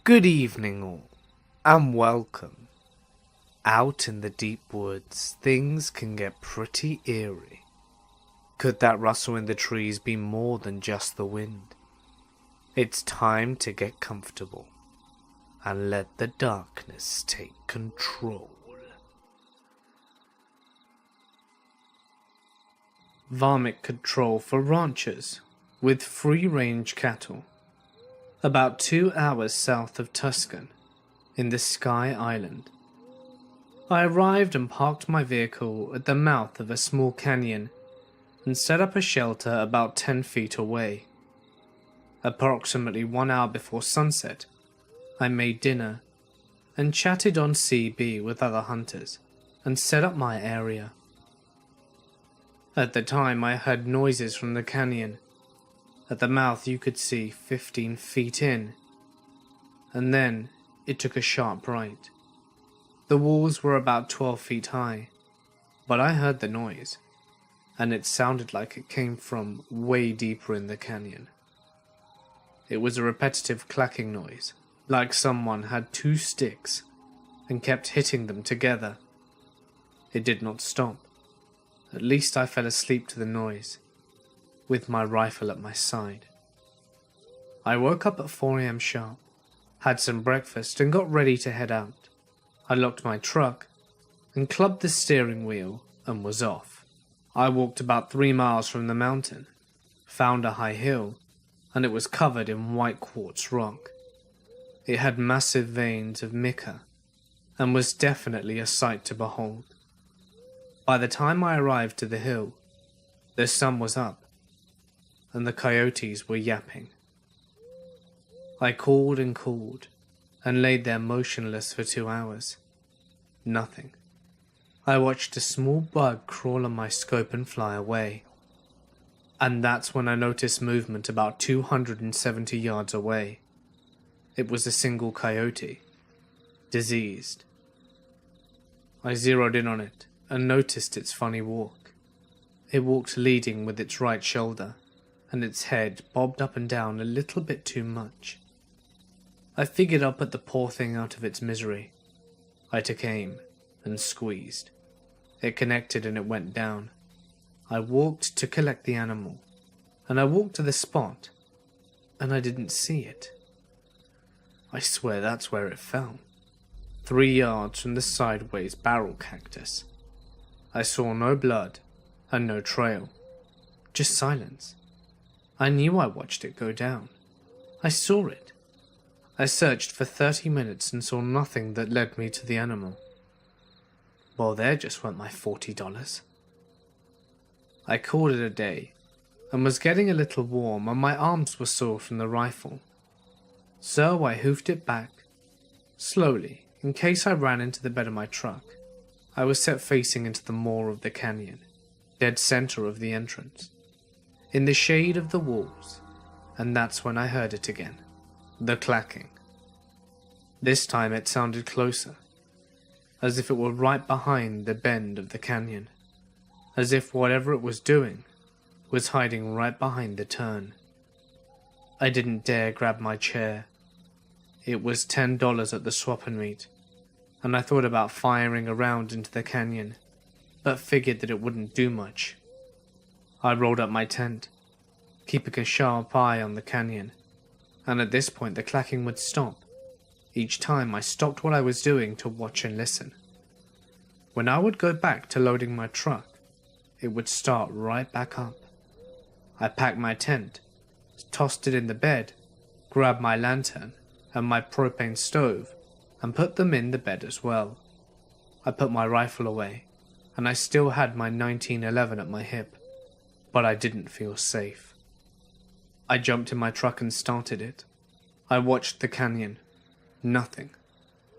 Good evening all, and welcome. Out in the deep woods, things can get pretty eerie. Could that rustle in the trees be more than just the wind? It's time to get comfortable and let the darkness take control. Varmint control for ranchers with free-range cattle. About 2 hours south of Tuscan, in the Sky Island. I arrived and parked my vehicle at the mouth of a small canyon and set up a shelter about 10 feet away. Approximately 1 hour before sunset, I made dinner and chatted on CB with other hunters and set up my area. At the time I heard noises from the canyon. At the mouth you could see 15 feet in, and then it took a sharp right. The walls were about 12 feet high, but I heard the noise, and it sounded like it came from way deeper in the canyon. It was a repetitive clacking noise, like someone had 2 sticks and kept hitting them together. It did not stop. At least I fell asleep to the noise, with my rifle at my side. I woke up at 4 AM sharp, had some breakfast and got ready to head out. I locked my truck and clubbed the steering wheel and was off. I walked about 3 miles from the mountain, found a high hill, and it was covered in white quartz rock. It had massive veins of mica and was definitely a sight to behold. By the time I arrived to the hill, the sun was up and the coyotes were yapping. I called and called and laid there motionless for 2 hours. Nothing. I watched a small bug crawl on my scope and fly away. And that's when I noticed movement about 270 yards away. It was a single coyote, diseased. I zeroed in on it and noticed its funny walk. It walked leading with its right shoulder, and its head bobbed up and down a little bit too much. I figured I'd put the poor thing out of its misery. I took aim and squeezed. It connected and it went down. I walked to collect the animal, and I walked to the spot, and I didn't see it. I swear that's where it fell, 3 yards from the sideways barrel cactus. I saw no blood and no trail, just silence. I knew I watched it go down. I saw it. I searched for 30 minutes and saw nothing that led me to the animal. Well, there just went my $40. I called it a day and was getting a little warm and my arms were sore from the rifle. So I hoofed it back, slowly, in case I ran into the bed of my truck. I was set facing into the maw of the canyon, dead center of the entrance, in the shade of the walls, and that's when I heard it again, the clacking. This time it sounded closer, as if it were right behind the bend of the canyon, as if whatever it was doing was hiding right behind the turn. I didn't dare grab my chair. It was $10 at the swap and meet, and I thought about firing around into the canyon, but figured that it wouldn't do much. I rolled up my tent, keeping a sharp eye on the canyon, and at this point the clacking would stop. Each time I stopped what I was doing to watch and listen. When I would go back to loading my truck, it would start right back up. I packed my tent, tossed it in the bed, grabbed my lantern and my propane stove, and put them in the bed as well. I put my rifle away, and I still had my 1911 at my hip, but I didn't feel safe. I jumped in my truck and started it. I watched the canyon. Nothing.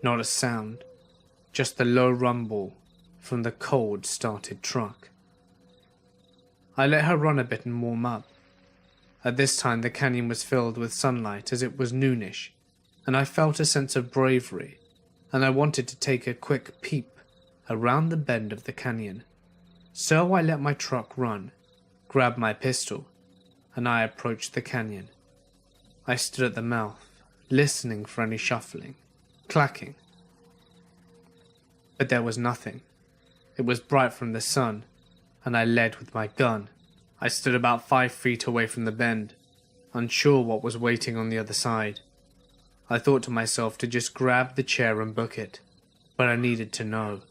Not a sound. Just the low rumble from the cold started truck. I let her run a bit and warm up. At this time the canyon was filled with sunlight as it was noonish, and I felt a sense of bravery, and I wanted to take a quick peep around the bend of the canyon. So I let my truck run, grabbed my pistol, and I approached the canyon. I stood at the mouth, listening for any shuffling, clacking. But there was nothing. It was bright from the sun, and I led with my gun. I stood about 5 feet away from the bend, unsure what was waiting on the other side. I thought to myself to just grab the chair and book it, but I needed to know.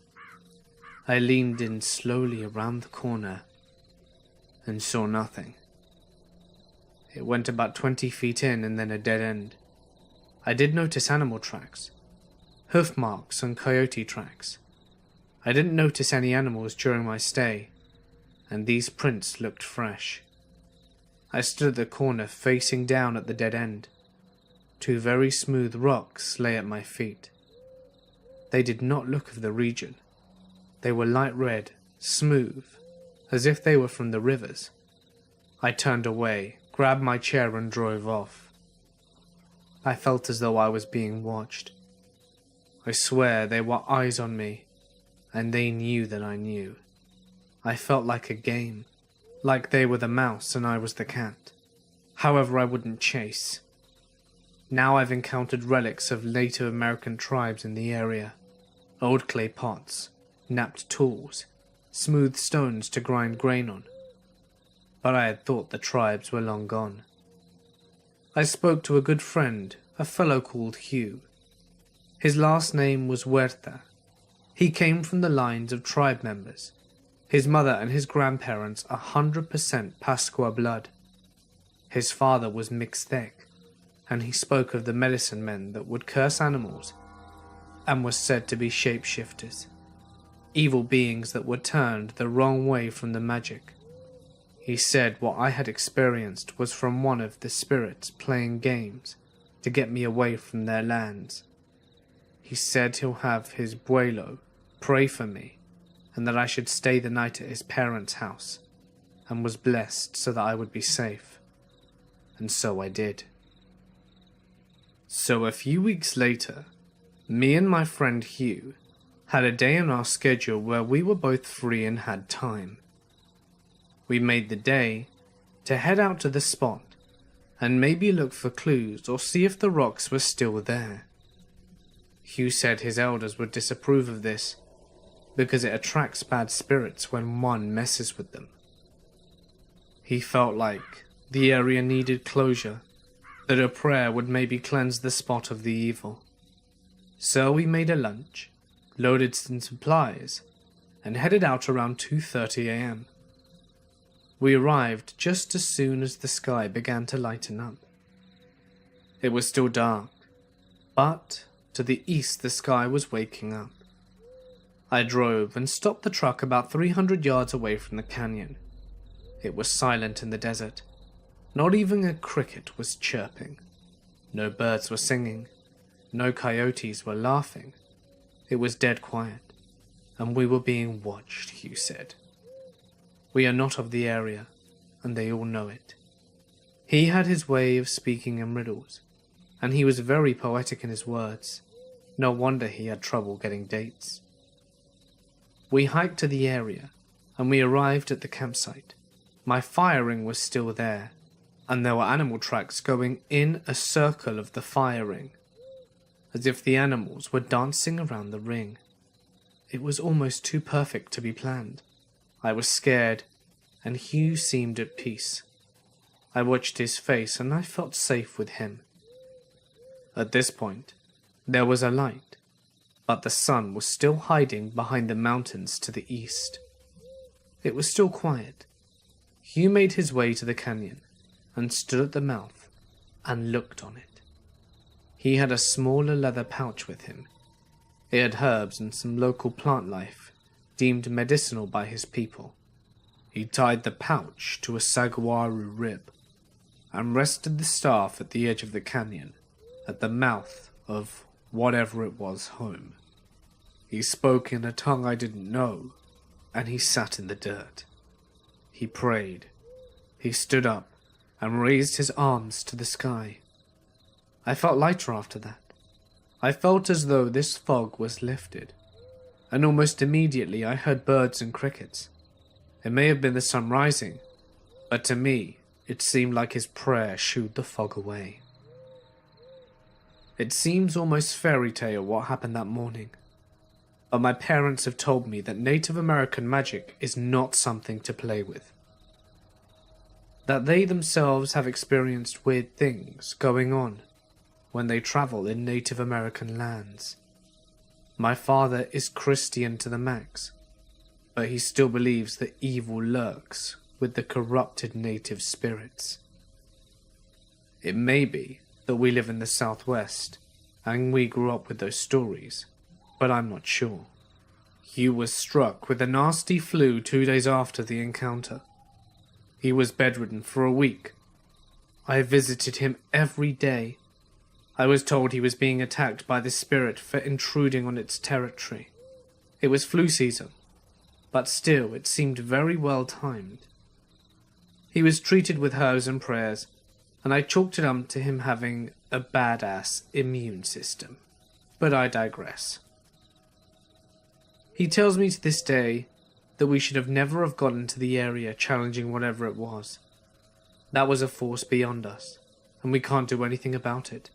I leaned in slowly around the corner and saw nothing. It went about 20 feet in and then a dead end. I did notice animal tracks, hoof marks and coyote tracks. I didn't notice any animals during my stay, and these prints looked fresh. I stood at the corner facing down at the dead end. 2 very smooth rocks lay at my feet. They did not look of the region. They were light red, smooth, as if they were from the rivers. I turned away, grabbed my chair and drove off. I felt as though I was being watched. I swear there were eyes on me, and they knew that I knew. I felt like a game, like they were the mouse and I was the cat. However, I wouldn't chase. Now I've encountered relics of Native American tribes in the area. Old clay pots, napped tools, smooth stones to grind grain on. But I had thought the tribes were long gone. I spoke to a good friend, a fellow called Hugh. His last name was Huerta. He came from the lines of tribe members. His mother and his grandparents 100% Pascua blood. His father was Mixtec, and he spoke of the medicine men that would curse animals and was said to be shapeshifters, evil beings that were turned the wrong way from the magic. He said what I had experienced was from one of the spirits playing games to get me away from their lands. He said he'll have his abuelo pray for me and that I should stay the night at his parents' house, and was blessed so that I would be safe. And so I did. So a few weeks later, me and my friend Hugh had a day on our schedule where we were both free and had time. We made the day to head out to the spot and maybe look for clues or see if the rocks were still there. Hugh said his elders would disapprove of this because it attracts bad spirits when one messes with them. He felt like the area needed closure, that a prayer would maybe cleanse the spot of the evil. So we made a lunch, loaded some supplies, and headed out around 2:30 a.m. We arrived just as soon as the sky began to lighten up. It was still dark, but to the east the sky was waking up. I drove and stopped the truck about 300 yards away from the canyon. It was silent in the desert. Not even a cricket was chirping. No birds were singing. No coyotes were laughing. It was dead quiet, and we were being watched, Hugh said. We are not of the area, and they all know it. He had his way of speaking in riddles, and he was very poetic in his words. No wonder he had trouble getting dates. We hiked to the area, and we arrived at the campsite. My firing was still there, and there were animal tracks going in a circle of the firing, as if the animals were dancing around the ring. It was almost too perfect to be planned. I was scared, and Hugh seemed at peace. I watched his face, and I felt safe with him. At this point, there was a light, but the sun was still hiding behind the mountains to the east. It was still quiet. Hugh made his way to the canyon and stood at the mouth and looked on it. He had a smaller leather pouch with him. It had herbs and some local plant life deemed medicinal by his people. He tied the pouch to a saguaro rib and rested the staff at the edge of the canyon at the mouth of whatever it was home. He spoke in a tongue I didn't know, and he sat in the dirt. He prayed. He stood up and raised his arms to the sky. I felt lighter after that. I felt as though this fog was lifted, and almost immediately I heard birds and crickets. It may have been the sun rising, but to me it seemed like his prayer shooed the fog away. It seems almost fairy tale what happened that morning, but my parents have told me that Native American magic is not something to play with. That they themselves have experienced weird things going on when they travel in Native American lands. My father is Christian to the max, but he still believes that evil lurks with the corrupted native spirits. It may be that we live in the Southwest and we grew up with those stories, but I'm not sure. Hugh was struck with a nasty flu 2 days after the encounter. He was bedridden for a week. I visited him every day. I was told he was being attacked by the spirit for intruding on its territory. It was flu season, but still it seemed very well timed. He was treated with herbs and prayers, and I chalked it up to him having a badass immune system. But I digress. He tells me to this day that we should have never have gotten to the area challenging whatever it was. That was a force beyond us, and we can't do anything about it.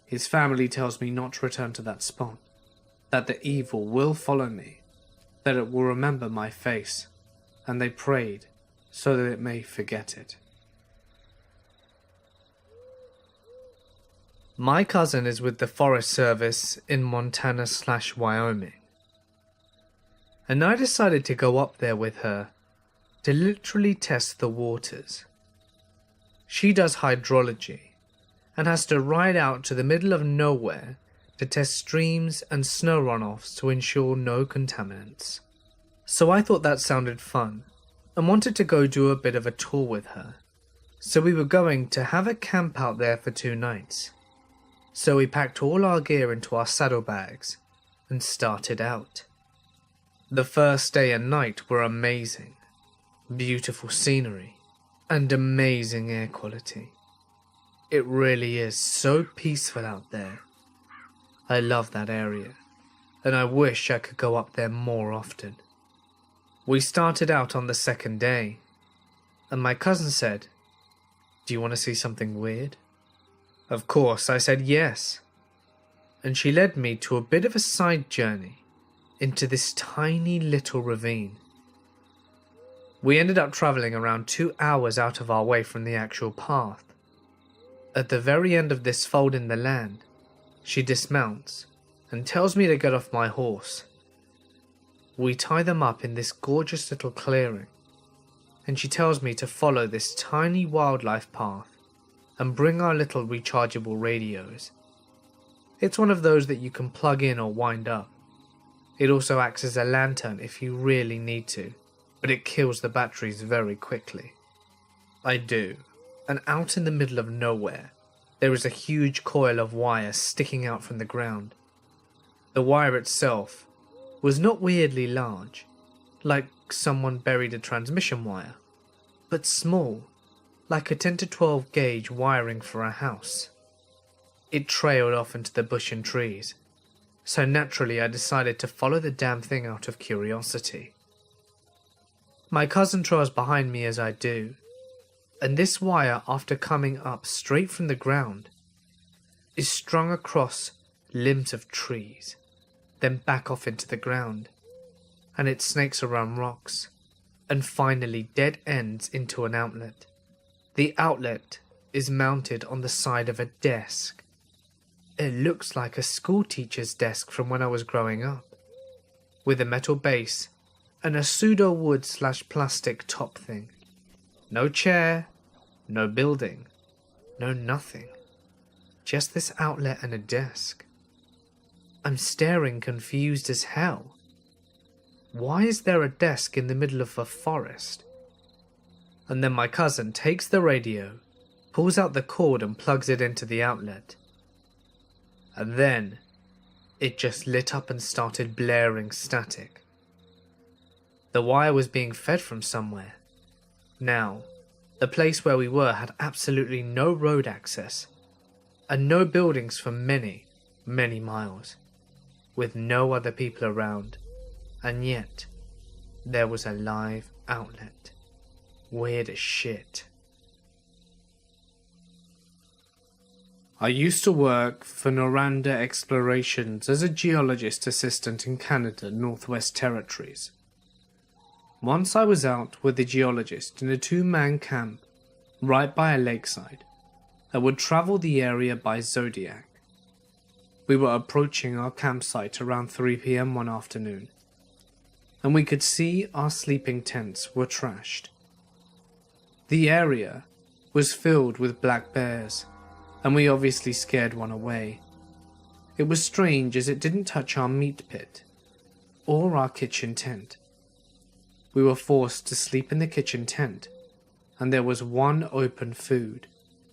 His family tells me not to return to that spot, that the evil will follow me, that it will remember my face, and they prayed so that it may forget it. My cousin is with the Forest Service in Montana/Wyoming. And I decided to go up there with her to literally test the waters. She does hydrology and has to ride out to the middle of nowhere to test streams and snow runoffs to ensure no contaminants. So I thought that sounded fun and wanted to go do a bit of a tour with her. So we were going to have a camp out there for 2 nights. So we packed all our gear into our saddlebags and started out. The first day and night were amazing. Beautiful scenery and amazing air quality. It really is so peaceful out there. I love that area, and I wish I could go up there more often. We started out on the second day, and my cousin said, "Do you want to see something weird?" Of course, I said yes, and she led me to a bit of a side journey into this tiny little ravine. We ended up travelling around 2 hours out of our way from the actual path. At the very end of this fold in the land, she dismounts and tells me to get off my horse. We tie them up in this gorgeous little clearing, and she tells me to follow this tiny wildlife path and bring our little rechargeable radios. It's one of those that you can plug in or wind up. It also acts as a lantern if you really need to, but it kills the batteries very quickly. I do, and out in the middle of nowhere, there is a huge coil of wire sticking out from the ground. The wire itself was not weirdly large, like someone buried a transmission wire, but small, like a 10 to 12 gauge wiring for a house. It trailed off into the bush and trees, so naturally I decided to follow the damn thing out of curiosity. My cousin trails behind me as I do, and this wire, after coming up straight from the ground, is strung across limbs of trees, then back off into the ground, and it snakes around rocks, and finally dead ends into an outlet. The outlet is mounted on the side of a desk. It looks like a school teacher's desk from when I was growing up, with a metal base and a pseudo wood/plastic top thing. No chair, no building, no nothing. Just this outlet and a desk. I'm staring confused as hell. Why is there a desk in the middle of a forest? And then my cousin takes the radio, pulls out the cord and plugs it into the outlet. And then it just lit up and started blaring static. The wire was being fed from somewhere. Now, the place where we were had absolutely no road access, and no buildings for many, many miles, with no other people around, and yet there was a live outlet. Weird as shit. I used to work for Noranda Explorations as a geologist assistant in Canada, Northwest Territories. Once I was out with a geologist in a two-man camp right by a lakeside that would travel the area by zodiac. We were approaching our campsite around 3 p.m. one afternoon, and we could see our sleeping tents were trashed. The area was filled with black bears, and we obviously scared one away. It was strange as it didn't touch our meat pit or our kitchen tent. We were forced to sleep in the kitchen tent, and there was one open food,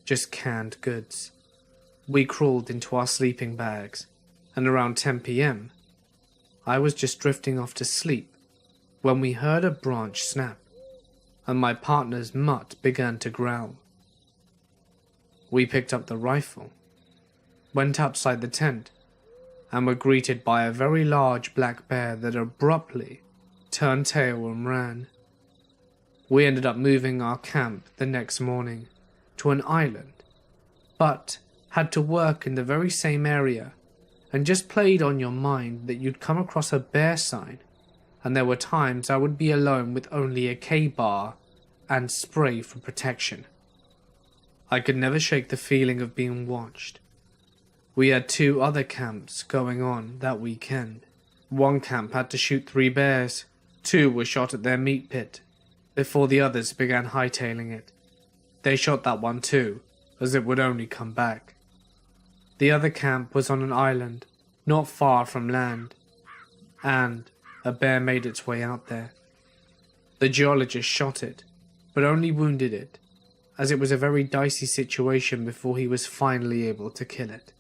just canned goods. We crawled into our sleeping bags, and around 10 p.m., I was just drifting off to sleep when we heard a branch snap, and my partner's mutt began to growl. We picked up the rifle, went outside the tent, and were greeted by a very large black bear that abruptly turned tail and ran. We ended up moving our camp the next morning to an island, but had to work in the very same area, and just played on your mind that you'd come across a bear sign, and there were times I would be alone with only a K-bar and spray for protection. I could never shake the feeling of being watched. We had 2 other camps going on that weekend. One camp had to shoot 3 bears. 2 were shot at their meat pit before the others began hightailing it. They shot that one too, as it would only come back. The other camp was on an island, not far from land, and a bear made its way out there. The geologist shot it, but only wounded it, as it was a very dicey situation before he was finally able to kill it.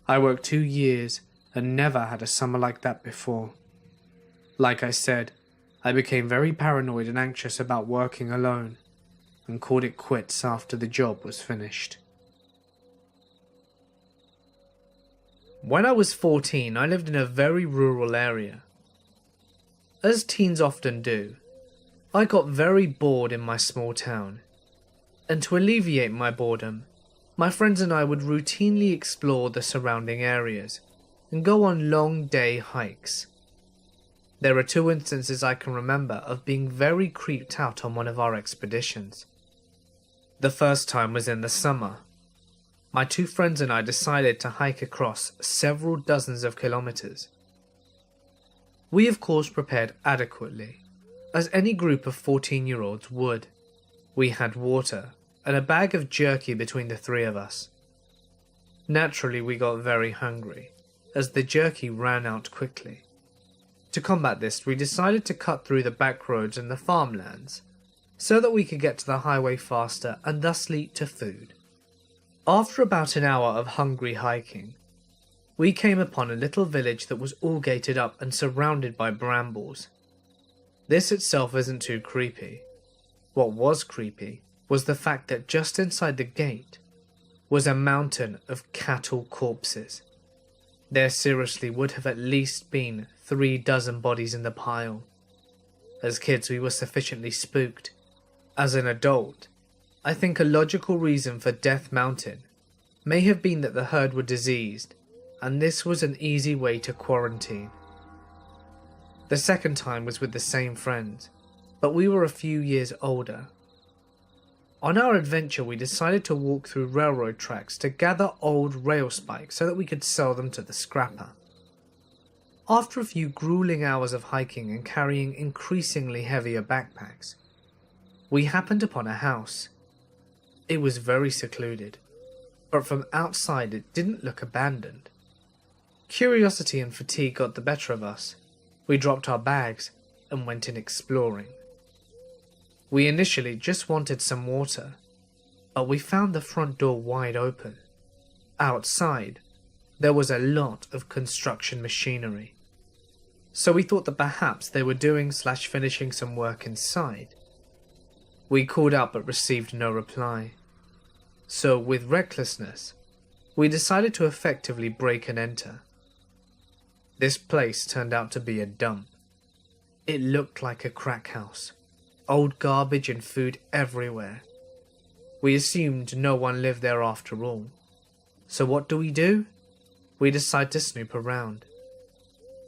I worked 2 years and never had a summer like that before. Like I said, I became very paranoid and anxious about working alone, and called it quits after the job was finished. When I was 14, I lived in a very rural area. As teens often do, I got very bored in my small town, and to alleviate my boredom, my friends and I would routinely explore the surrounding areas and go on long day hikes. There are 2 instances I can remember of being very creeped out on one of our expeditions. The first time was in the summer. My 2 friends and I decided to hike across several dozens of kilometers. We of course prepared adequately, as any group of 14-year-olds would. We had water and a bag of jerky between the 3 of us. Naturally, we got very hungry, as the jerky ran out quickly. To combat this, we decided to cut through the back roads and the farmlands, so that we could get to the highway faster and thusly to food. After about an hour of hungry hiking, we came upon a little village that was all gated up and surrounded by brambles. This itself isn't too creepy. What was creepy was the fact that just inside the gate was a mountain of cattle corpses. There seriously would have at least been 3 dozen bodies in the pile. As kids, we were sufficiently spooked. As an adult, I think a logical reason for Death Mountain may have been that the herd were diseased, and this was an easy way to quarantine. The second time was with the same friends, but we were a few years older. On our adventure, we decided to walk through railroad tracks to gather old rail spikes so that we could sell them to the scrapper. After a few grueling hours of hiking and carrying increasingly heavier backpacks, we happened upon a house. It was very secluded, but from outside it didn't look abandoned. Curiosity and fatigue got the better of us. We dropped our bags and went in exploring. We initially just wanted some water, but we found the front door wide open. Outside, there was a lot of construction machinery, so we thought that perhaps they were doing/finishing some work inside. We called out but received no reply, so with recklessness, we decided to effectively break and enter. This place turned out to be a dump. It looked like a crack house. Old garbage and food everywhere. We assumed no one lived there after all, So what do? We decide to snoop around.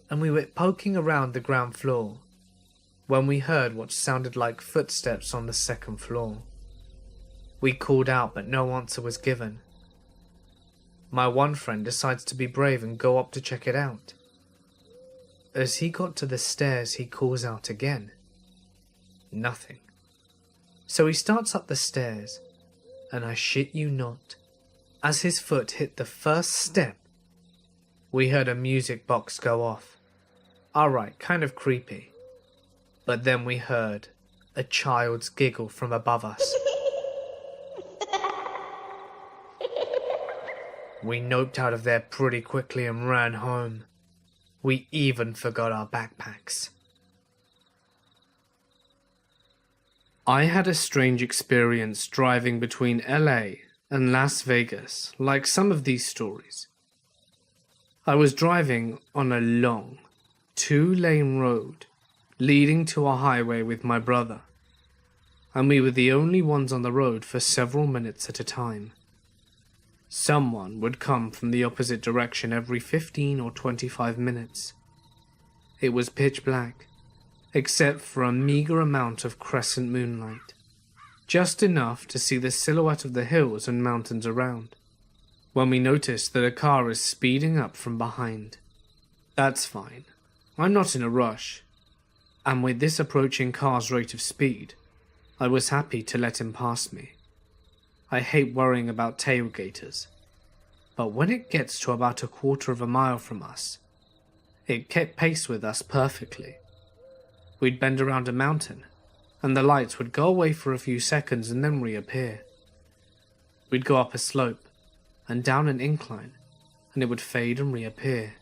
And we were poking around the ground floor when we heard what sounded like footsteps on the second floor. We called out, but no answer was given. My one friend decides to be brave and go up to check it out. As he got to the stairs, he calls out again. Nothing. So he starts up the stairs, and I shit you not, as his foot hit the first step, we heard a music box go off. Alright, kind of creepy. But then we heard a child's giggle from above us. We noped out of there pretty quickly and ran home. We even forgot our backpacks. I had a strange experience driving between LA and Las Vegas, like some of these stories. I was driving on a long, 2-lane road leading to a highway with my brother, and we were the only ones on the road for several minutes at a time. Someone would come from the opposite direction every 15 or 25 minutes. It was pitch black, except for a meager amount of crescent moonlight, just enough to see the silhouette of the hills and mountains around, when we noticed that a car is speeding up from behind. That's fine. I'm not in a rush, and with this approaching car's rate of speed, I was happy to let him pass me. I hate worrying about tailgaters, but when it gets to about 1/4 mile from us, it kept pace with us perfectly. We'd bend around a mountain, and the lights would go away for a few seconds and then reappear. We'd go up a slope, and down an incline, and it would fade and reappear.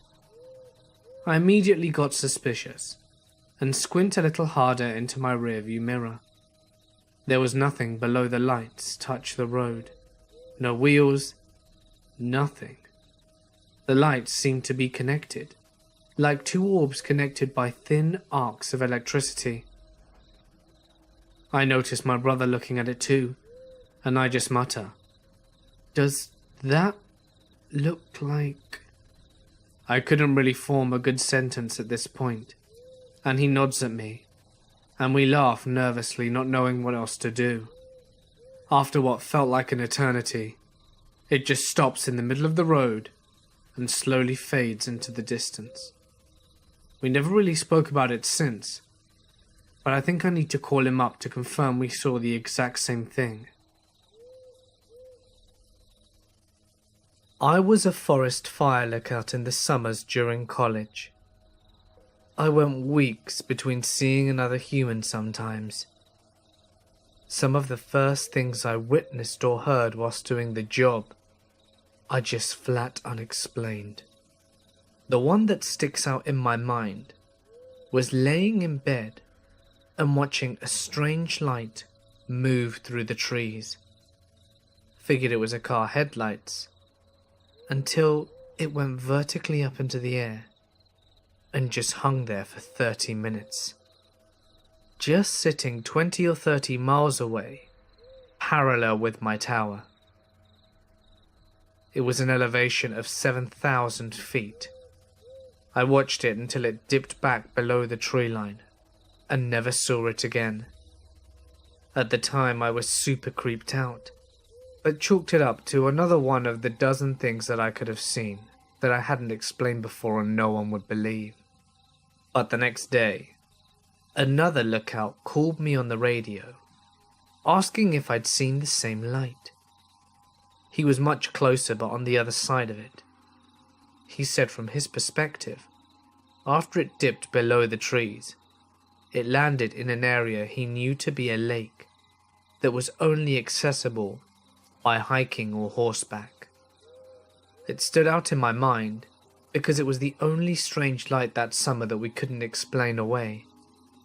I immediately got suspicious, and squint a little harder into my rearview mirror. There was nothing below the lights touch the road. No wheels, nothing. The lights seemed to be connected, like two orbs connected by thin arcs of electricity. I noticed my brother looking at it too, and I just mutter, "Does that look like..." I couldn't really form a good sentence at this point, and he nods at me, and we laugh nervously, not knowing what else to do. After what felt like an eternity, it just stops in the middle of the road and slowly fades into the distance. We never really spoke about it since, but I think I need to call him up to confirm we saw the exact same thing. I was a forest fire lookout in the summers during college. I went weeks between seeing another human sometimes. Some of the first things I witnessed or heard whilst doing the job are just flat unexplained. The one that sticks out in my mind was laying in bed and watching a strange light move through the trees. Figured it was a car headlights, until it went vertically up into the air and just hung there for 30 minutes. Just sitting 20 or 30 miles away, parallel with my tower. It was an elevation of 7,000 feet. I watched it until it dipped back below the tree line and never saw it again. At the time I was super creeped out, but chalked it up to another one of the dozen things that I could have seen that I hadn't explained before and no one would believe. But the next day, another lookout called me on the radio, asking if I'd seen the same light. He was much closer but on the other side of it. He said from his perspective, after it dipped below the trees, it landed in an area he knew to be a lake that was only accessible by hiking or horseback. It stood out in my mind because it was the only strange light that summer that we couldn't explain away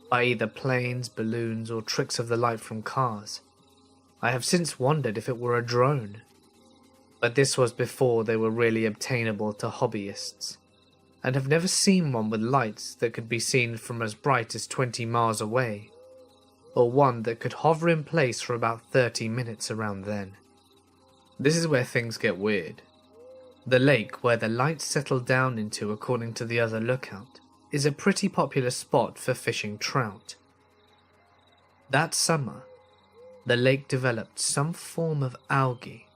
by either planes, balloons, or tricks of the light from cars. I have since wondered if it were a drone, but this was before they were really obtainable to hobbyists, and have never seen one with lights that could be seen from as bright as 20 miles away, or one that could hover in place for about 30 minutes around then. This is where things get weird. The lake where the lights settle down into, according to the other lookout, is a pretty popular spot for fishing trout. That summer, the lake developed some form of algae,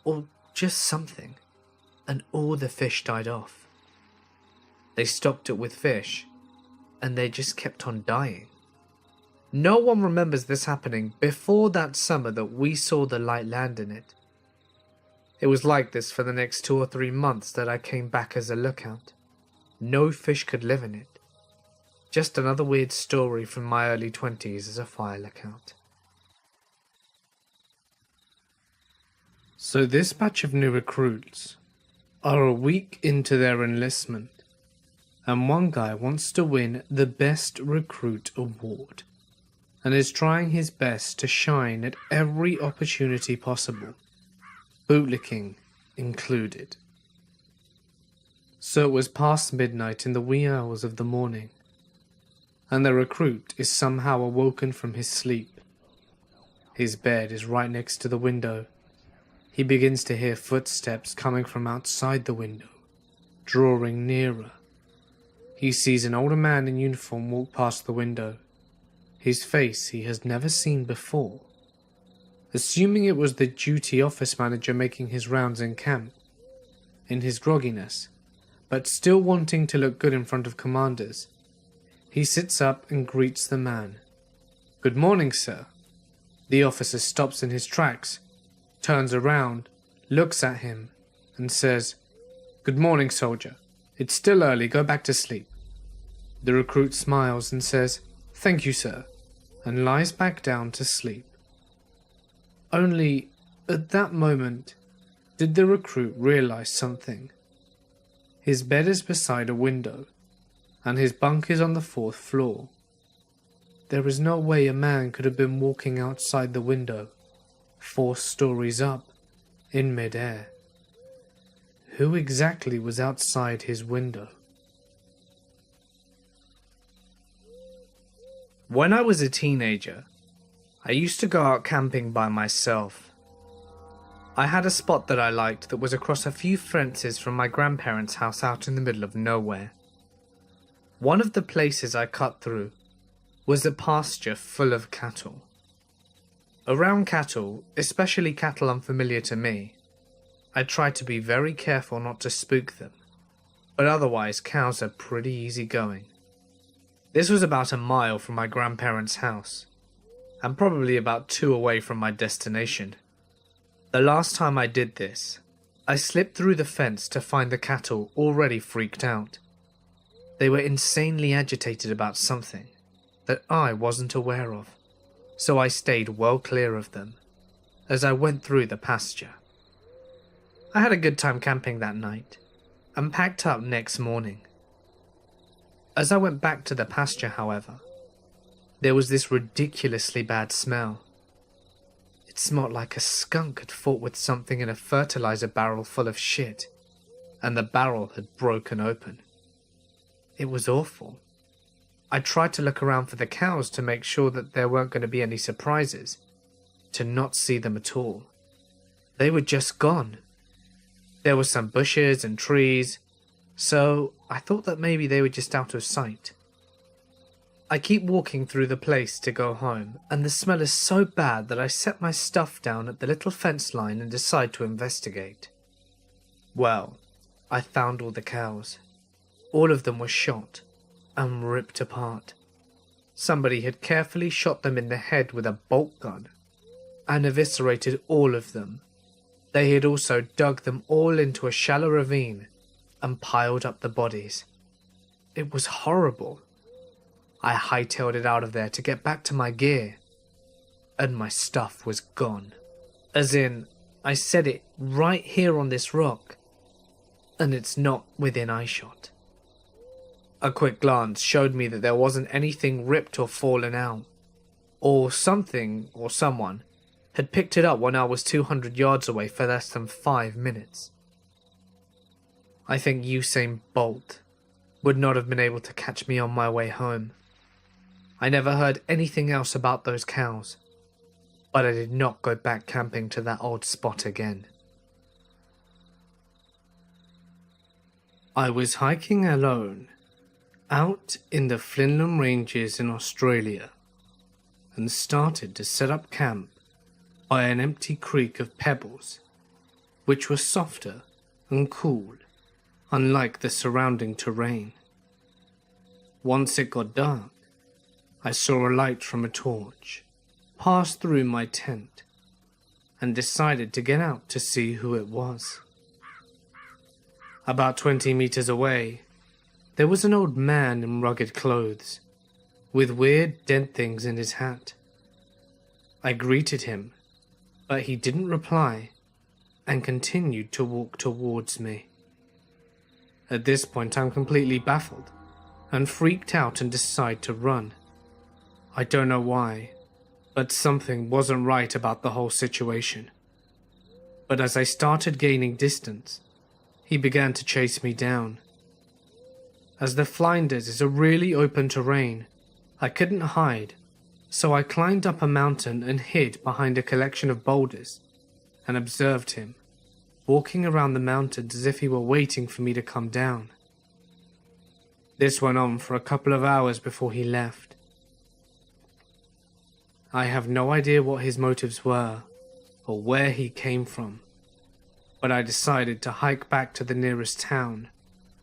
or just something, and all the fish died off. They stocked it with fish, and they just kept on dying. No one remembers this happening before that summer that we saw the light land in it. It was like this for the next 2 or 3 months that I came back as a lookout. No fish could live in it. Just another weird story from my early 20s as a fire lookout. So this batch of new recruits are a week into their enlistment, and one guy wants to win the Best Recruit Award, and is trying his best to shine at every opportunity possible, bootlicking included. So it was past midnight in the wee hours of the morning, and the recruit is somehow awoken from his sleep. His bed is right next to the window. He begins to hear footsteps coming from outside the window, drawing nearer. He sees an older man in uniform walk past the window. His face he has never seen before. Assuming it was the duty office manager making his rounds in camp, in his grogginess, but still wanting to look good in front of commanders, he sits up and greets the man. "Good morning, sir." The officer stops in his tracks, turns around, looks at him, and says, "Good morning, soldier. It's still early, go back to sleep." The recruit smiles and says, "Thank you, sir," and lies back down to sleep. Only, at that moment, did the recruit realize something. His bed is beside a window, and his bunk is on the 4th floor. There is no way a man could have been walking outside the window, 4 stories up, in mid-air. Who exactly was outside his window? When I was a teenager, I used to go out camping by myself. I had a spot that I liked that was across a few fences from my grandparents' house out in the middle of nowhere. One of the places I cut through was a pasture full of cattle. Around cattle, especially cattle unfamiliar to me, I tried to be very careful not to spook them, but otherwise cows are pretty easy going. This was about a mile from my grandparents' house, and probably about 2 away from my destination. The last time I did this, I slipped through the fence to find the cattle already freaked out. They were insanely agitated about something that I wasn't aware of, so I stayed well clear of them as I went through the pasture. I had a good time camping that night and packed up next morning. As I went back to the pasture, however, there was this ridiculously bad smell. It smelled like a skunk had fought with something in a fertilizer barrel full of shit, and the barrel had broken open. It was awful. I tried to look around for the cows to make sure that there weren't going to be any surprises, to not see them at all. They were just gone. There were some bushes and trees, so I thought that maybe they were just out of sight. I keep walking through the place to go home, and the smell is so bad that I set my stuff down at the little fence line and decide to investigate. Well, I found all the cows. All of them were shot and ripped apart. Somebody had carefully shot them in the head with a bolt gun and eviscerated all of them. They had also dug them all into a shallow ravine and piled up the bodies. It was horrible. I hightailed it out of there to get back to my gear, and my stuff was gone. As in, I set it right here on this rock, and it's not within eyeshot. A quick glance showed me that there wasn't anything ripped or fallen out, or something or someone had picked it up when I was 200 yards away for less than 5 minutes. I think Usain Bolt would not have been able to catch me on my way home. I never heard anything else about those cows, but I did not go back camping to that old spot again. I was hiking alone, out in the Finland Ranges in Australia, and started to set up camp by an empty creek of pebbles, which was softer and cool, unlike the surrounding terrain. Once it got dark, I saw a light from a torch pass through my tent and decided to get out to see who it was. About 20 meters away, there was an old man in rugged clothes, with weird dead things in his hat. I greeted him, but he didn't reply and continued to walk towards me. At this point, I'm completely baffled and freaked out and decide to run. I don't know why, but something wasn't right about the whole situation. But as I started gaining distance, he began to chase me down. As the Flinders is a really open terrain, I couldn't hide, so I climbed up a mountain and hid behind a collection of boulders and observed him, walking around the mountains as if he were waiting for me to come down. This went on for a couple of hours before he left. I have no idea what his motives were or where he came from, but I decided to hike back to the nearest town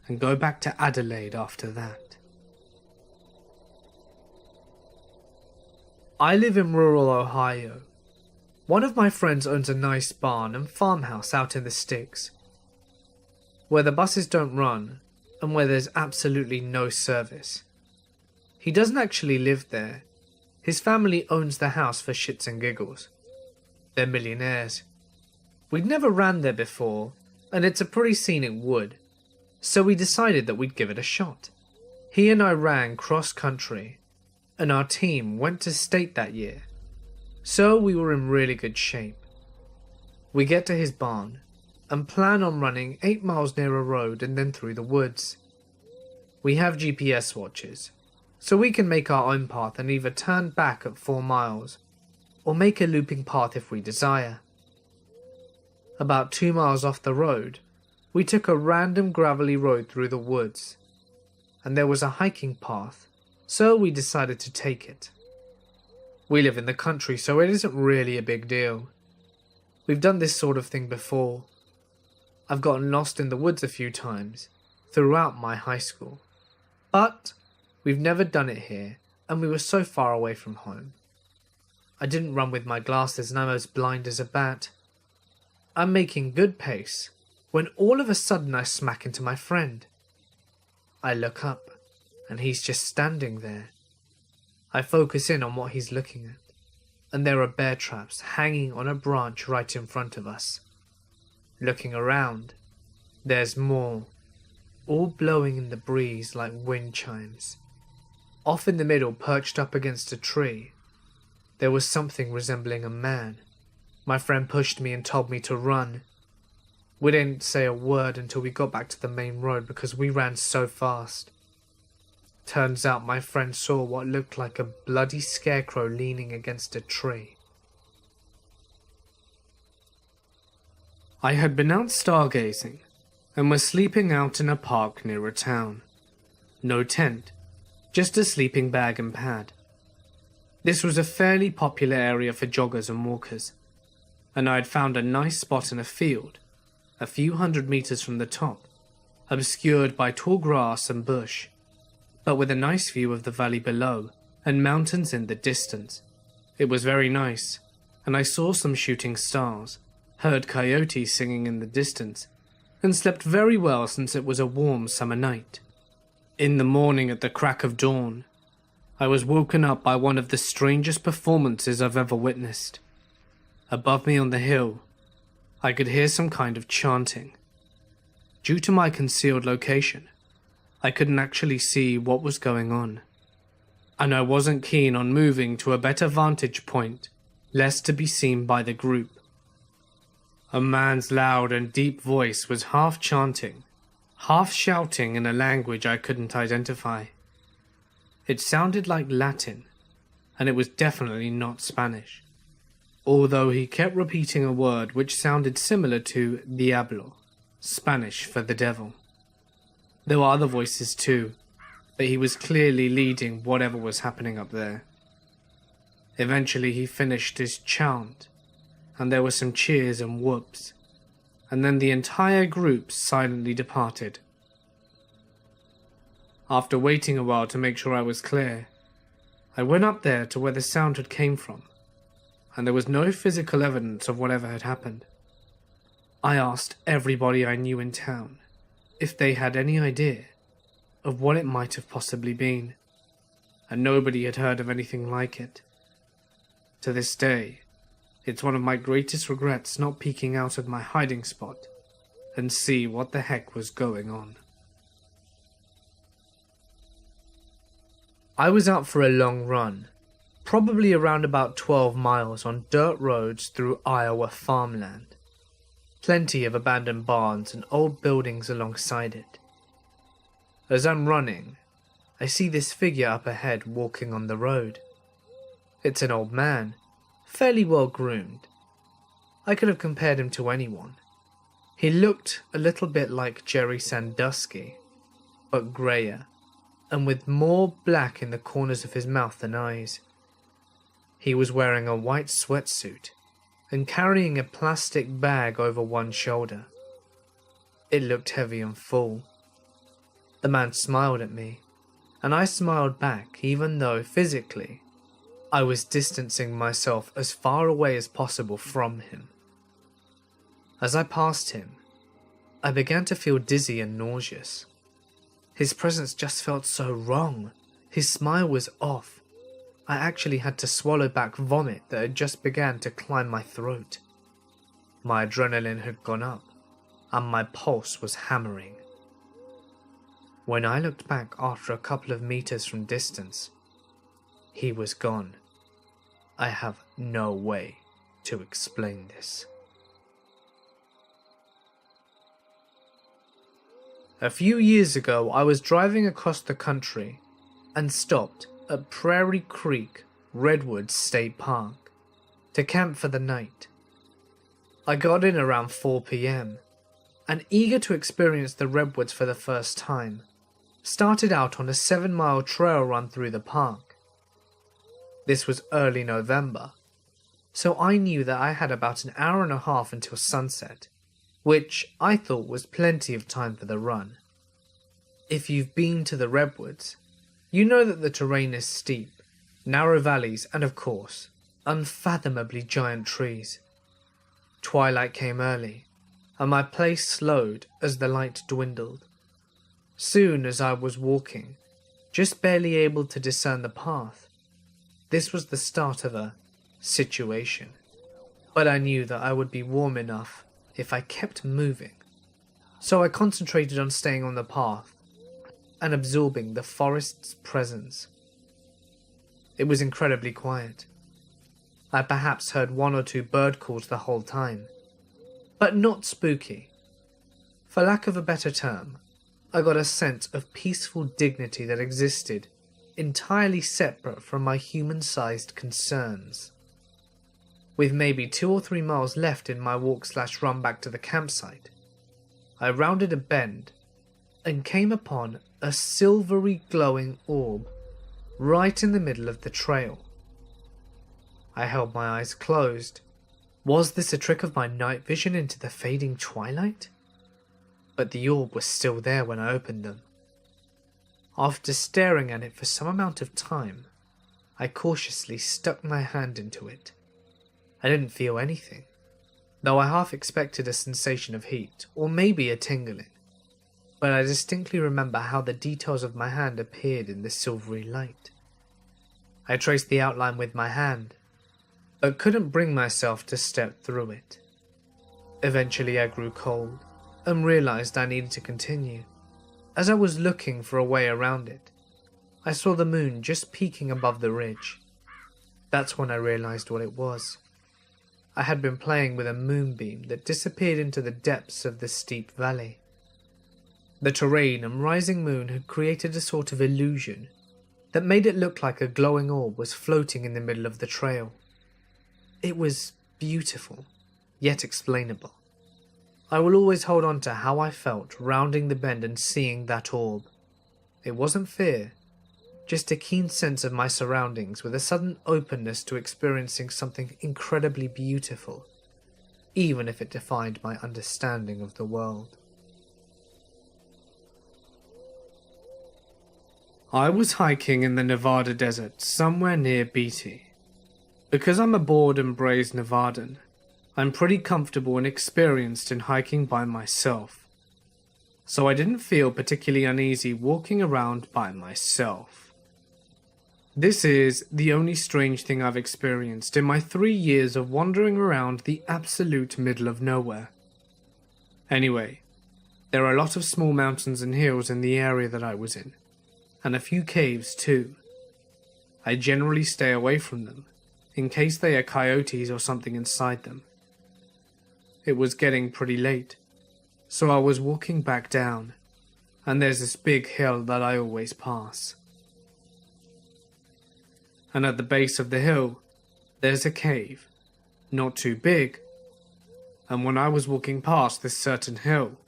and go back to Adelaide after that. I live in rural Ohio. One of my friends owns a nice barn and farmhouse out in the sticks, where the buses don't run and where there's absolutely no service. He doesn't actually live there. His family owns the house for shits and giggles. They're millionaires. We'd never ran there before, and it's a pretty scenic wood, so we decided that we'd give it a shot. He and I ran cross-country, and our team went to state that year, so we were in really good shape. We get to his barn, and plan on running 8 miles near a road and then through the woods. We have GPS watches, so we can make our own path and either turn back at 4 miles, or make a looping path if we desire. About 2 miles off the road, we took a random gravelly road through the woods, and there was a hiking path, so we decided to take it. We live in the country, so it isn't really a big deal. We've done this sort of thing before. I've gotten lost in the woods a few times throughout my high school, but we've never done it here, and we were so far away from home. I didn't run with my glasses and I'm as blind as a bat. I'm making good pace when all of a sudden I smack into my friend. I look up and he's just standing there. I focus in on what he's looking at, and there are bear traps hanging on a branch right in front of us. Looking around, there's more, all blowing in the breeze like wind chimes. Off in the middle, perched up against a tree, there was something resembling a man. My friend pushed me and told me to run. We didn't say a word until we got back to the main road because we ran so fast. Turns out my friend saw what looked like a bloody scarecrow leaning against a tree. I had been out stargazing and was sleeping out in a park near a town. No tent, just a sleeping bag and pad. This was a fairly popular area for joggers and walkers, and I had found a nice spot in a field, a few hundred meters from the top, obscured by tall grass and bush, but with a nice view of the valley below and mountains in the distance. It was very nice, and I saw some shooting stars, heard coyotes singing in the distance, and slept very well since it was a warm summer night. In the morning at the crack of dawn, I was woken up by one of the strangest performances I've ever witnessed. Above me on the hill, I could hear some kind of chanting. Due to my concealed location, I couldn't actually see what was going on, and I wasn't keen on moving to a better vantage point, lest to be seen by the group. A man's loud and deep voice was half chanting, half shouting in a language I couldn't identify. It sounded like Latin, and it was definitely not Spanish, although he kept repeating a word which sounded similar to diablo, Spanish for the devil. There were other voices too, but he was clearly leading whatever was happening up there. Eventually he finished his chant, and there were some cheers and whoops, and then the entire group silently departed. After waiting a while to make sure I was clear, I went up there to where the sound had came from, and there was no physical evidence of whatever had happened. I asked everybody I knew in town if they had any idea of what it might have possibly been, and nobody had heard of anything like it. To this day, it's one of my greatest regrets not peeking out of my hiding spot and see what the heck was going on. I was out for a long run, probably around about 12 miles on dirt roads through Iowa farmland. Plenty of abandoned barns and old buildings alongside it. As I'm running, I see this figure up ahead walking on the road. It's an old man, fairly well groomed. I could have compared him to anyone. He looked a little bit like Jerry Sandusky, but greyer, and with more black in the corners of his mouth than eyes. He was wearing a white sweatsuit and carrying a plastic bag over one shoulder. It looked heavy and full. The man smiled at me, and I smiled back even though physically I was distancing myself as far away as possible from him. As I passed him, I began to feel dizzy and nauseous. His presence just felt so wrong. His smile was off. I actually had to swallow back vomit that had just began to climb my throat. My adrenaline had gone up, and my pulse was hammering. When I looked back after a couple of meters from distance, he was gone. I have no way to explain this. A few years ago, I was driving across the country and stopped at Prairie Creek Redwoods State Park to camp for the night. I got in around 4 p.m. and, eager to experience the redwoods for the first time, started out on a 7-mile trail run through the park. This was early November, so I knew that I had about an hour and a half until sunset, which I thought was plenty of time for the run. If you've been to the redwoods, you know that the terrain is steep, narrow valleys, and of course, unfathomably giant trees. Twilight came early, and my pace slowed as the light dwindled. Soon as I was walking, just barely able to discern the path. This was the start of a situation, but I knew that I would be warm enough if I kept moving, so I concentrated on staying on the path and absorbing the forest's presence. It was incredibly quiet. I perhaps heard 1 or 2 bird calls the whole time, but not spooky. For lack of a better term, I got a sense of peaceful dignity that existed entirely separate from my human-sized concerns. With maybe 2 or 3 miles left in my walk/run back to the campsite, I rounded a bend and came upon a silvery glowing orb right in the middle of the trail. I held my eyes closed. Was this a trick of my night vision into the fading twilight? But the orb was still there when I opened them. After staring at it for some amount of time, I cautiously stuck my hand into it. I didn't feel anything, though I half expected a sensation of heat, or maybe a tingling. But I distinctly remember how the details of my hand appeared in the silvery light. I traced the outline with my hand, but couldn't bring myself to step through it. Eventually I grew cold, and realized I needed to continue. As I was looking for a way around it, I saw the moon just peeking above the ridge. That's when I realized what it was. I had been playing with a moonbeam that disappeared into the depths of the steep valley. The terrain and rising moon had created a sort of illusion that made it look like a glowing orb was floating in the middle of the trail. It was beautiful, yet explainable. I will always hold on to how I felt rounding the bend and seeing that orb. It wasn't fear, just a keen sense of my surroundings with a sudden openness to experiencing something incredibly beautiful, even if it defied my understanding of the world. I was hiking in the Nevada desert somewhere near Beatty. Because I'm a bored and braised Nevadan, I'm pretty comfortable and experienced in hiking by myself, so I didn't feel particularly uneasy walking around by myself. This is the only strange thing I've experienced in my 3 years of wandering around the absolute middle of nowhere. Anyway, there are a lot of small mountains and hills in the area that I was in, and a few caves too. I generally stay away from them, in case they are coyotes or something inside them. It was getting pretty late, so I was walking back down, and there's this big hill that I always pass. And at the base of the hill, there's a cave, not too big, and when I was walking past this certain hill,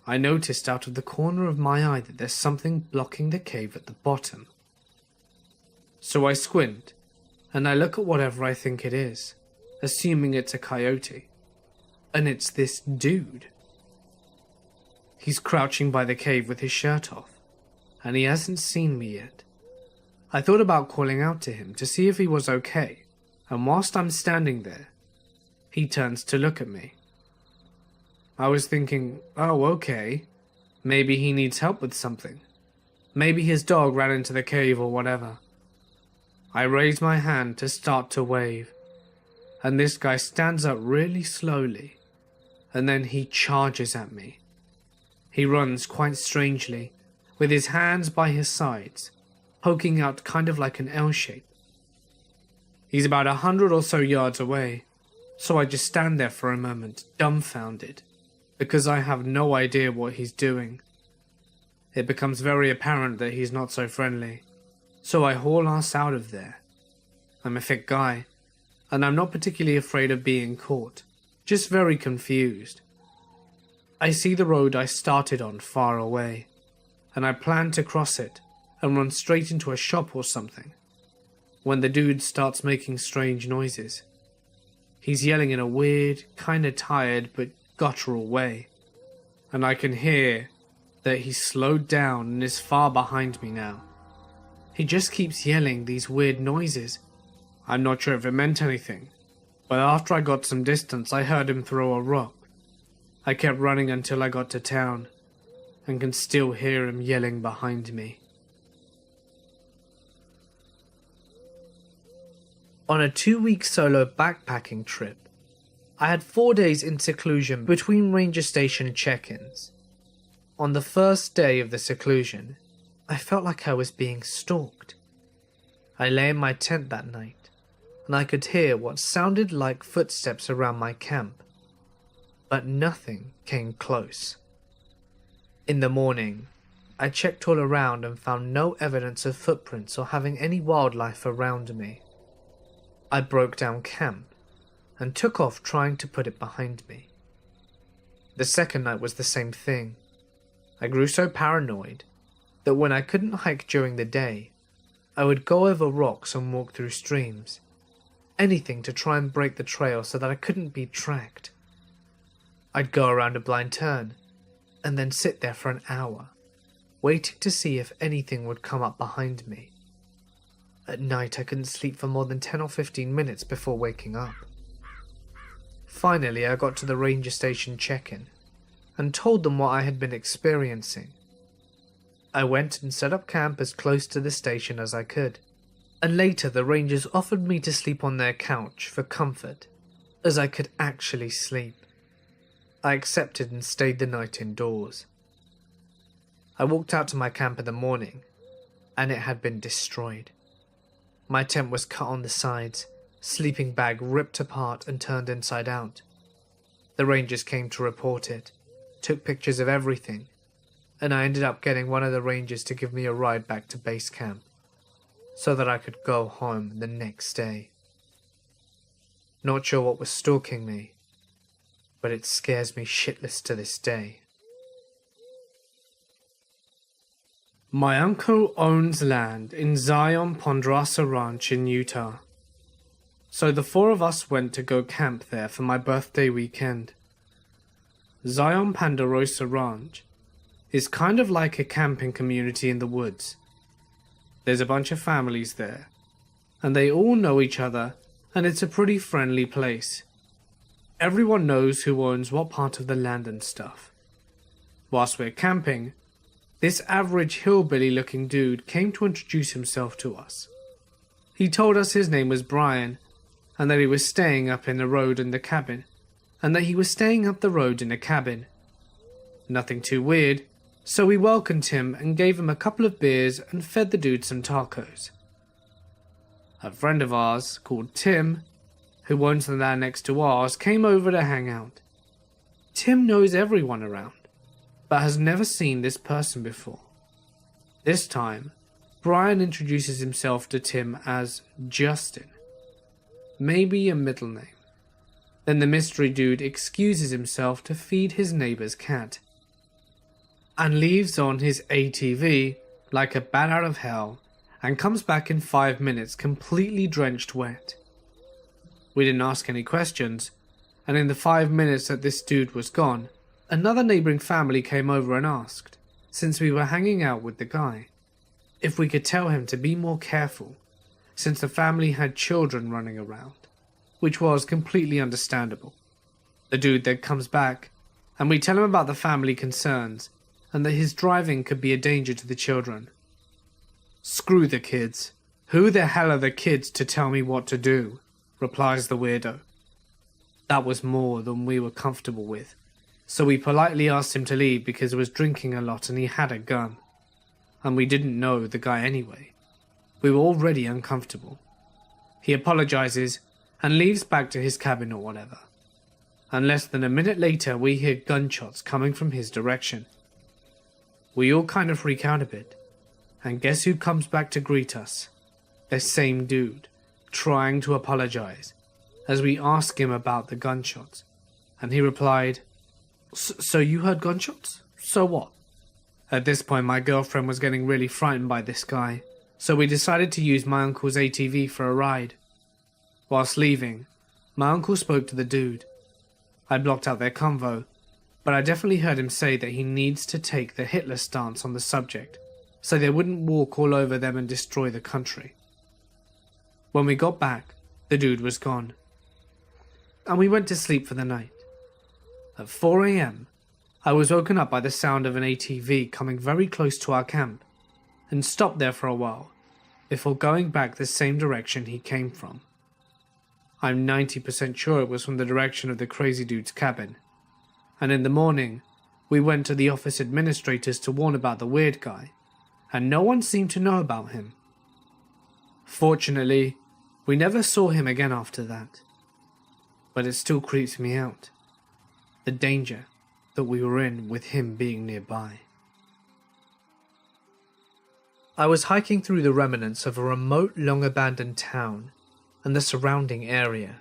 I noticed out of the corner of my eye that there's something blocking the cave at the bottom. So I squint, and I look at whatever I think it is, assuming it's a coyote. And it's this dude. He's crouching by the cave with his shirt off, and he hasn't seen me yet. I thought about calling out to him to see if he was okay, and whilst I'm standing there, he turns to look at me. I was thinking, oh okay, maybe he needs help with something. Maybe his dog ran into the cave or whatever. I raise my hand to start to wave, and this guy stands up really slowly, and then he charges at me. He runs quite strangely, with his hands by his sides, poking out kind of like an L shape. He's about 100 or so yards away, so I just stand there for a moment, dumbfounded, because I have no idea what he's doing. It becomes very apparent that he's not so friendly, so I haul ass out of there. I'm a thick guy, and I'm not particularly afraid of being caught, just very confused. I see the road I started on far away, and I plan to cross it and run straight into a shop or something, when the dude starts making strange noises. He's yelling in a weird, kinda tired but guttural way, and I can hear that he's slowed down and is far behind me now. He just keeps yelling these weird noises. I'm not sure if it meant anything, but after I got some distance I heard him throw a rock. I kept running until I got to town, and can still hear him yelling behind me. On a 2-week solo backpacking trip, I had 4 days in seclusion between ranger station check-ins. On the first day of the seclusion, I felt like I was being stalked. I lay in my tent that night, and I could hear what sounded like footsteps around my camp, but nothing came close. In the morning, I checked all around and found no evidence of footprints or having any wildlife around me. I broke down camp and took off trying to put it behind me. The second night was the same thing. I grew so paranoid that when I couldn't hike during the day, I would go over rocks and walk through streams. Anything to try and break the trail so that I couldn't be tracked. I'd go around a blind turn, and then sit there for an hour, waiting to see if anything would come up behind me. At night I couldn't sleep for more than 10 or 15 minutes before waking up. Finally I got to the ranger station check-in, and told them what I had been experiencing. I went and set up camp as close to the station as I could, and later the rangers offered me to sleep on their couch for comfort, as I could actually sleep. I accepted and stayed the night indoors. I walked out to my camp in the morning, and it had been destroyed. My tent was cut on the sides, sleeping bag ripped apart and turned inside out. The rangers came to report it, took pictures of everything, and I ended up getting one of the rangers to give me a ride back to base camp, so that I could go home the next day. Not sure what was stalking me, but it scares me shitless to this day. My uncle owns land in Zion Ponderosa Ranch in Utah. So the four of us went to go camp there for my birthday weekend. Zion Ponderosa Ranch is kind of like a camping community in the woods. There's a bunch of families there, and they all know each other, and it's a pretty friendly place. Everyone knows who owns what part of the land and stuff. Whilst we're camping, this average hillbilly-looking dude came to introduce himself to us. He told us his name was Brian, and that he was staying up in the road in the cabin, and that he was staying up the road in a cabin. Nothing too weird, so we welcomed him and gave him a couple of beers and fed the dude some tacos. A friend of ours, called Tim, who owns the land next to ours, came over to hang out. Tim knows everyone around, but has never seen this person before. This time, Brian introduces himself to Tim as Justin. Maybe a middle name. Then the mystery dude excuses himself to feed his neighbor's cat, and leaves on his ATV like a bat out of hell, and comes back in 5 minutes completely drenched wet. We didn't ask any questions, and in the 5 minutes that this dude was gone, another neighboring family came over and asked, since we were hanging out with the guy, if we could tell him to be more careful, since the family had children running around, which was completely understandable. The dude then comes back, and we tell him about the family concerns, and that his driving could be a danger to the children. "Screw the kids. Who the hell are the kids to tell me what to do?" replies the weirdo. That was more than we were comfortable with, so we politely asked him to leave because he was drinking a lot and he had a gun. And we didn't know the guy anyway. We were already uncomfortable. He apologizes and leaves back to his cabin or whatever. And less than a minute later we hear gunshots coming from his direction. We all kind of freak out a bit. And guess who comes back to greet us? The same dude, trying to apologize, as we ask him about the gunshots. And he replied, "So you heard gunshots? So what?" At this point my girlfriend was getting really frightened by this guy, so we decided to use my uncle's ATV for a ride. Whilst leaving, my uncle spoke to the dude. I blocked out their convo, but I definitely heard him say that he needs to take the Hitler stance on the subject, so they wouldn't walk all over them and destroy the country. When we got back, the dude was gone, and we went to sleep for the night. At 4 a.m, I was woken up by the sound of an ATV coming very close to our camp, and stopped there for a while, before going back the same direction he came from. I'm 90% sure it was from the direction of the crazy dude's cabin, and in the morning, we went to the office administrators to warn about the weird guy, and no one seemed to know about him. Fortunately, we never saw him again after that, but it still creeps me out. The danger that we were in with him being nearby. I was hiking through the remnants of a remote, long-abandoned town and the surrounding area.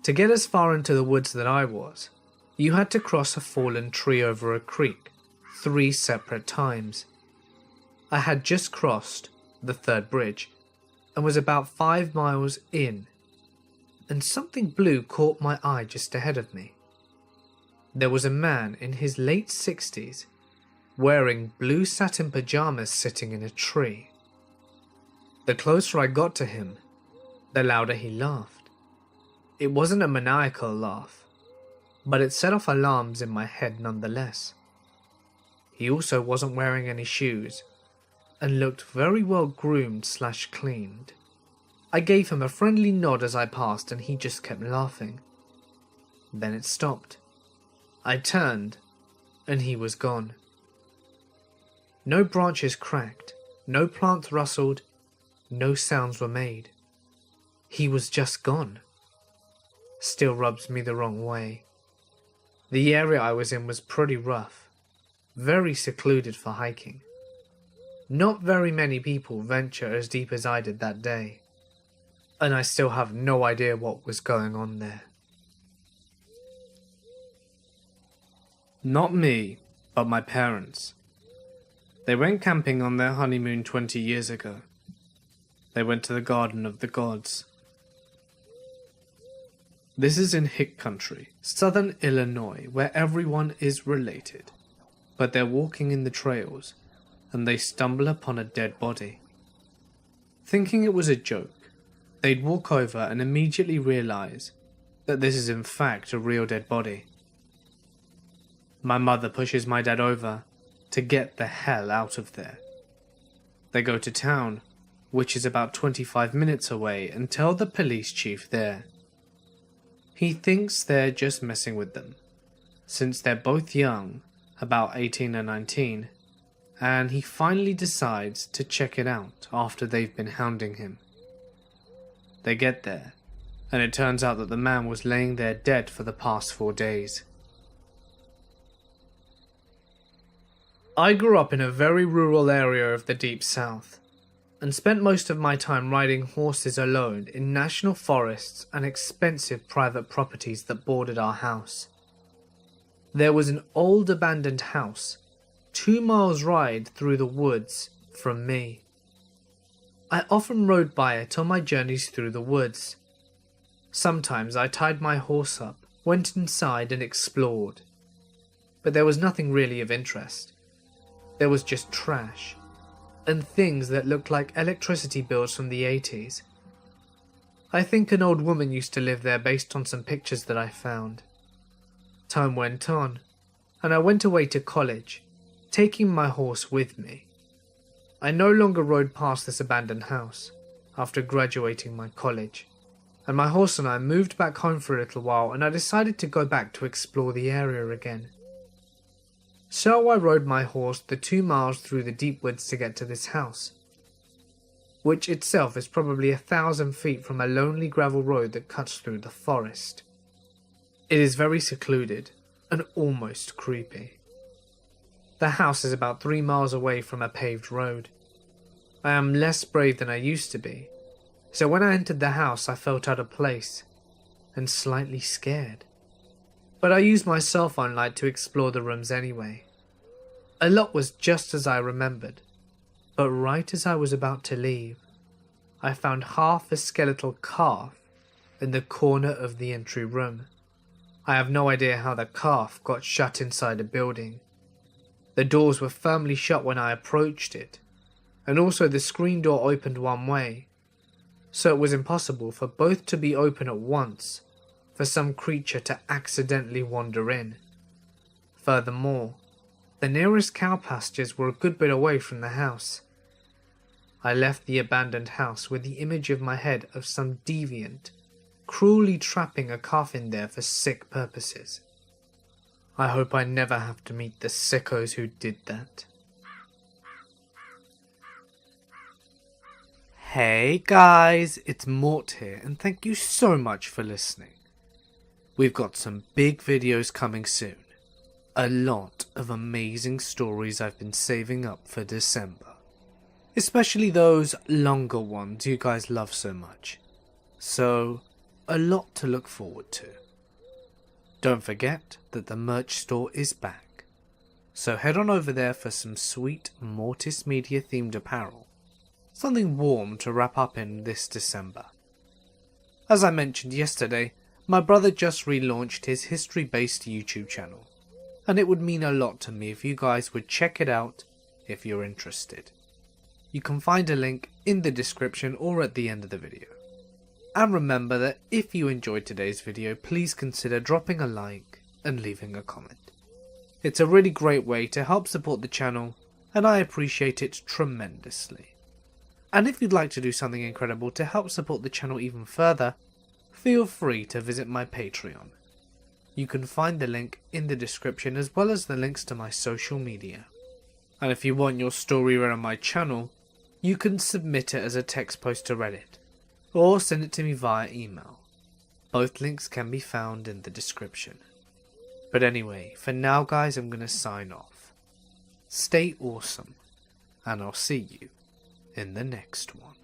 To get as far into the woods that I was, you had to cross a fallen tree over a creek 3 separate times. I had just crossed the third bridge and was about 5 miles in, and something blue caught my eye just ahead of me. There was a man in his late 60s wearing blue satin pajamas sitting in a tree. The closer I got to him, the louder he laughed. It wasn't a maniacal laugh, but it set off alarms in my head nonetheless. He also wasn't wearing any shoes and looked very well groomed/cleaned. I gave him a friendly nod as I passed and he just kept laughing. Then it stopped. I turned and he was gone. No branches cracked, no plants rustled, no sounds were made. He was just gone. Still rubs me the wrong way. The area I was in was pretty rough, very secluded for hiking. Not very many people venture as deep as I did that day, and I still have no idea what was going on there. Not me, but my parents. They went camping on their honeymoon 20 years ago. They went to the Garden of the Gods. This is in hick country, southern Illinois, where everyone is related. But they're walking in the trails, and they stumble upon a dead body. Thinking it was a joke, they'd walk over and immediately realize that this is in fact a real dead body. My mother pushes my dad over to get the hell out of there. They go to town, which is about 25 minutes away, and tell the police chief there. He thinks they're just messing with them, since they're both young, about 18 and 19, and he finally decides to check it out after they've been hounding him. They get there, and it turns out that the man was laying there dead for the past 4 days. I grew up in a very rural area of the Deep South, and spent most of my time riding horses alone in national forests and expensive private properties that bordered our house. There was an old abandoned house, 2 miles ride through the woods from me. I often rode by it on my journeys through the woods. Sometimes I tied my horse up, went inside and explored. But there was nothing really of interest. There was just trash, and things that looked like electricity bills from the 80s. I think an old woman used to live there based on some pictures that I found. Time went on, and I went away to college, taking my horse with me. I no longer rode past this abandoned house after graduating my college, and my horse and I moved back home for a little while, and I decided to go back to explore the area again. So I rode my horse the 2 miles through the deep woods to get to this house, which itself is probably 1,000 feet from a lonely gravel road that cuts through the forest. It is very secluded and almost creepy. The house is about 3 miles away from a paved road. I am less brave than I used to be, so when I entered the house I felt out of place and slightly scared. But I used my cell phone light to explore the rooms anyway. A lot was just as I remembered, but right as I was about to leave, I found half a skeletal calf in the corner of the entry room. I have no idea how the calf got shut inside a building. The doors were firmly shut when I approached it, and also the screen door opened one way, so it was impossible for both to be open at once for some creature to accidentally wander in. Furthermore, the nearest cow pastures were a good bit away from the house. I left the abandoned house with the image of my head of some deviant, cruelly trapping a calf in there for sick purposes. I hope I never have to meet the sickos who did that. Hey guys, it's Mort here, and thank you so much for listening. We've got some big videos coming soon. A lot of amazing stories I've been saving up for December. Especially those longer ones you guys love so much. So, a lot to look forward to. Don't forget that the merch store is back. So head on over there for some sweet Mortis Media themed apparel. Something warm to wrap up in this December. As I mentioned yesterday, my brother just relaunched his history-based YouTube channel, and it would mean a lot to me if you guys would check it out if you're interested. You can find a link in the description or at the end of the video. And remember that if you enjoyed today's video, please consider dropping a like and leaving a comment. It's a really great way to help support the channel, and I appreciate it tremendously. And if you'd like to do something incredible to help support the channel even further, feel free to visit my Patreon. You can find the link in the description as well as the links to my social media. And if you want your story read on my channel, you can submit it as a text post to Reddit, or send it to me via email. Both links can be found in the description. But anyway, for now guys, I'm going to sign off. Stay awesome, and I'll see you in the next one.